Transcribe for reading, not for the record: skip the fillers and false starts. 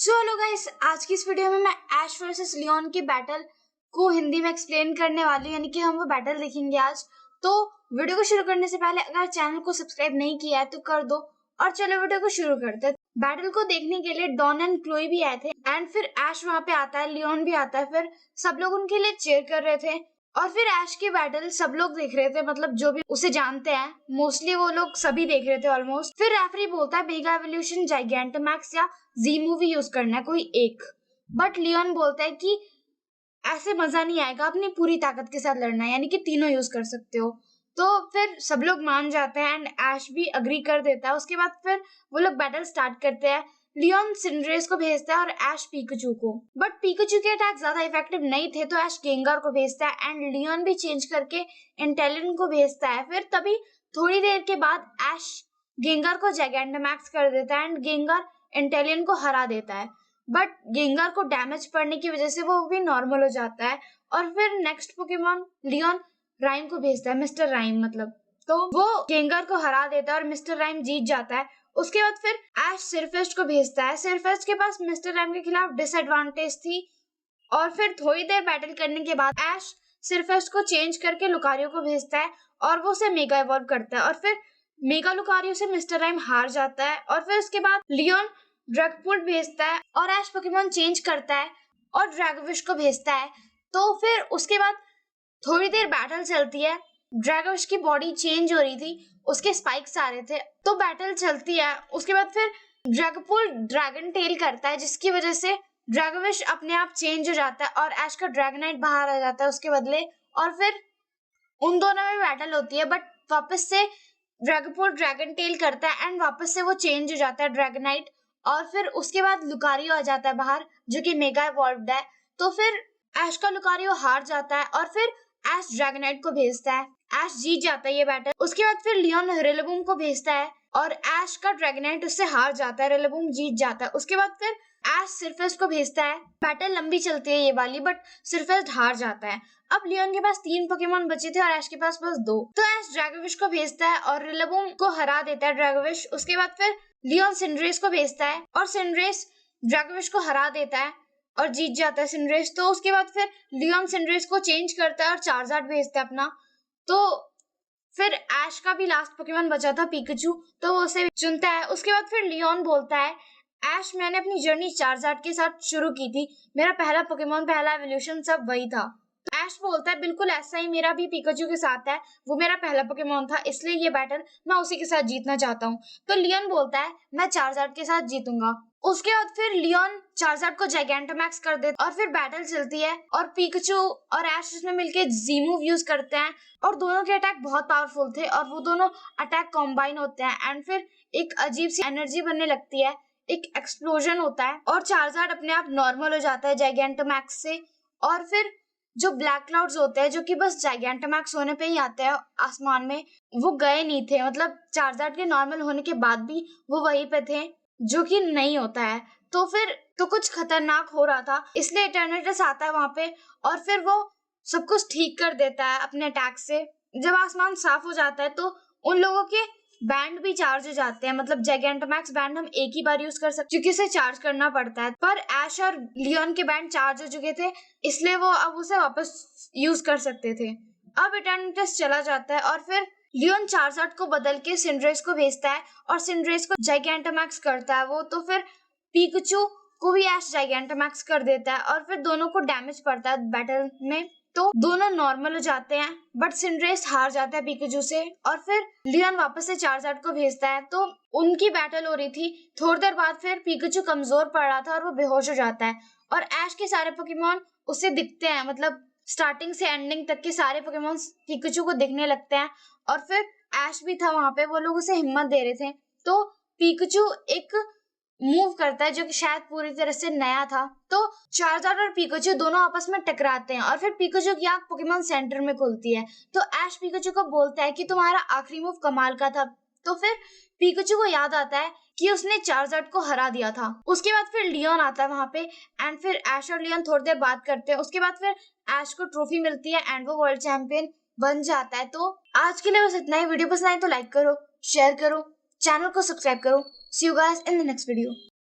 So hello guys, आज की इस वीडियो में मैं ऐश वर्सेस लियोन की बैटल को हिंदी में एक्सप्लेन करने वाली हूँ, यानी कि हम वो बैटल देखेंगे आज। तो वीडियो को शुरू करने से पहले अगर चैनल को सब्सक्राइब नहीं किया है तो कर दो और चलो वीडियो को शुरू करते हैं। बैटल को देखने के लिए डॉन एंड क्लोई भी आए थे एंड फिर ऐश वहां पे आता है, लियोन भी आता है, फिर सब लोग उनके लिए चीयर कर रहे थे और फिर ऐश की बैटल सब लोग देख रहे थे, मतलब जो भी उसे जानते हैं मोस्टली वो लोग सभी देख रहे थे ऑलमोस्ट। फिर रेफरी बोलता है मेगा एवोल्यूशन, जाइगेंटामैक्स या जी मूवी यूज करना है कोई एक, बट लियोन बोलता है कि ऐसे मजा नहीं आएगा, अपनी पूरी ताकत के साथ लड़ना है, यानी कि तीनों यूज कर सकते हो। तो फिर सब लोग मान जाते हैं एंड ऐश भी अग्री कर देता है। उसके बाद फिर वो लोग बैटल स्टार्ट करते हैं। लियोन सिंड्रेस को भेजता है और ऐश पिकाचू को, बट पिकाचू के अटैक ज्यादा इफेक्टिव नहीं थे तो ऐश गेंगार को भेजता है एंड लियोन भी चेंज करके इंटेलियन को भेजता है। फिर तभी थोड़ी देर के बाद ऐश गेंगार को जाइगेंटामैक्स कर देता है एंड गेंगार इंटेलियन को हरा देता है, बट गेंगार को डैमेज पड़ने की वजह से वो भी नॉर्मल हो जाता है। और फिर नेक्स्ट पोकेमॉन लियोन राइम को भेजता है, मिस्टर राइम मतलब, तो वो गेंगार को हरा देता है और मिस्टर राइम जीत जाता है। उसके बाद फिर ऐश सिरफेस्ट को भेजता है। सिरफेस्ट के पास मिस्टर राइम के खिलाफ डिसएडवांटेज थी और फिर थोड़ी देर बैटल करने के बाद ऐश सिरफेस्ट को चेंज करके लुकारियो को भेजता है और वो उसे मेगा इवॉल्व करता है और फिर मेगा लुकारियो से मिस्टर राइम हार जाता है। और फिर उसके बाद लियोन ड्रैगपुल भेजता है और ऐश पोकेमॉन चेंज करता है और ड्रैगोविश को भेजता है। तो फिर उसके बाद थोड़ी देर बैटल चलती है। ड्रैगोविश की बॉडी चेंज हो रही थी, उसके स्पाइक्स आ रहे थे, तो बैटल चलती है। उसके बाद फिर ड्रैगपुल ड्रैगन टेल करता है जिसकी वजह से ड्रैगोविश अपने आप चेंज हो जाता है और ऐश का ड्रैगनाइट बाहर आ जाता है उसके बदले। और फिर उन दोनों में बैटल होती है, बट वापस से ड्रैगपुल ड्रैगन टेल करता है एंड वापस से वो चेंज हो जाता है ड्रैगनाइट। और फिर उसके बाद लुकारियो आ जाता है बाहर जो कि मेगा इवॉल्व्ड है। तो फिर ऐश का लुकारियो हार जाता है और फिर ऐश ड्रैगनाइट को भेजता है। ऐश जीत जाता है ये बैटल। उसके बाद फिर लियोन रिलेबूम को भेजता है और ऐश का ड्रैगनाइट उससे हार जाता है, रिलेबूम जीत जाता है। उसके बाद फिर ऐश सिरफेस्ट को भेजता है। बैटल लंबी चलती है ये वाली, बट सिरफेस्ट हार जाता है। अब लियोन के पास 3 पोकेमॉन बचे थे और ऐश के पास बस 2, तो ऐश ड्रैगोविश को भेजता है और रिलेबूम को हरा देता है ड्रैगोविश। उसके बाद फिर लियोन सिंड्रेस को भेजता है और सिंड्रेस ड्रैगोविश को हरा देता है और जीत जाता है सिंड्रेस। तो उसके बाद फिर लियोन सिंड्रेस को चेंज करता है और चार्जार्ड भेजता है अपना। तो फिर ऐश का भी लास्ट पोकेमॉन बचा था पिकाचू, तो वो उसे चुनता है। उसके बाद फिर लियोन बोलता है ऐश मैंने अपनी जर्नी चार्जार्ड के साथ शुरू की थी, मेरा पहला पोकेमॉन, पहला एवोल्यूशन सब वही था। ऐश बोलता है बिल्कुल ऐसा ही मेरा भी पिकाचू के साथ है, वो मेरा पहला पोकेमॉन था, इसलिए ये बैटल मैं उसी के साथ जीतना चाहता हूँ। तो लियोन बोलता है मैं चार्जार्ड के साथ जीतूंगा। उसके बाद फिर लियोन चार्जार्ड को जाइगेंटामैक्स कर देता और फिर बैटल चलती है और पिकाचू और ऐश इसमें मिलके जी मूव यूज करते हैं और दोनों के अटैक बहुत पावरफुल थे और वो दोनों अटैक कॉम्बाइन होते हैं एंड फिर एक अजीब सी एनर्जी बनने लगती है, एक एक्सप्लोजन होता है और चार्जार्ड अपने आप नॉर्मल हो जाता है जाइगेंटामैक्स से। और फिर जो ब्लैक क्लाउड्स होते हैं जो कि बस जाइगेंटामैक्स होने पे ही आते हैं आसमान में, वो गए नहीं थे, मतलब चार्जार्ड के नॉर्मल होने के बाद भी वो वहीं पे थे, जो कि नहीं होता है। तो फिर तो कुछ खतरनाक हो रहा था, इसलिए इटर्नेटस आता है वहां पे और फिर वो सब कुछ ठीक कर देता है अपने अटैक से। जब आसमान साफ हो जाता है तो उन लोगों के बैंड भी चार्ज हो जाते हैं, मतलब जाइगेंटामैक्स बैंड हम एक ही बार यूज कर सकते क्योंकि इसे चार्ज करना पड़ता है, पर ऐश और लियोन के बैंड चार्ज हो चुके थे इसलिए वो अब उसे वापस यूज कर सकते थे। अब इटर्नेटस चला जाता है और फिर लियोन चार्जार्ड को बदल के सिंड्रेस को भेजता है और सिंड्रेस को जाइगेंटामैक्स करता है वो। तो फिर पिकाचू को भी ऐश जाइगेंटामैक्स कर देता है और फिर दोनों को डैमेज पड़ता है बैटल में, तो दोनों नॉर्मल हो जाते हैं, बट सिंड्रेस हार जाता है पिकाचू से। और फिर लियोन वापस से चार्जार्ड को भेजता है, तो उनकी बैटल हो रही थी। थोड़ी देर बाद फिर पिकाचू कमजोर पड़ रहा था और वो बेहोश हो जाता है और ऐश के सारे पोकेमॉन उससे दिखते हैं, मतलब स्टार्टिंग से एंडिंग तक के सारे पोकेमॉन पिकाचू को दिखने लगते हैं। और फिर ऐश भी था वहां पे, वो लोग उसे हिम्मत दे रहे थे। तो पिकाचू एक मूव करता है जो कि शायद पूरी तरह से नया था, तो चार्जार्ड और पिकाचू दोनों आपस में टकराते हैं और फिर पिकाचू की आंख पोकेमॉन सेंटर में खुलती है। तो ऐश पिकाचू को बोलता है कि तुम्हारा आखिरी मूव कमाल का था। तो फिर पिकाचू को याद आता है कि उसने चार्जार्ड को हरा दिया था। उसके बाद फिर लियोन आता है वहां पे एंड फिर ऐश और लियोन थोड़ी देर बात करते हैं। उसके बाद फिर ऐश को ट्रॉफी मिलती है एंड वो वर्ल्ड चैंपियन बन जाता है। तो आज के लिए बस इतना ही। वीडियो पसंद आए तो लाइक करो, शेयर करो, चैनल को सब्सक्राइब करो। See you guys in the next video.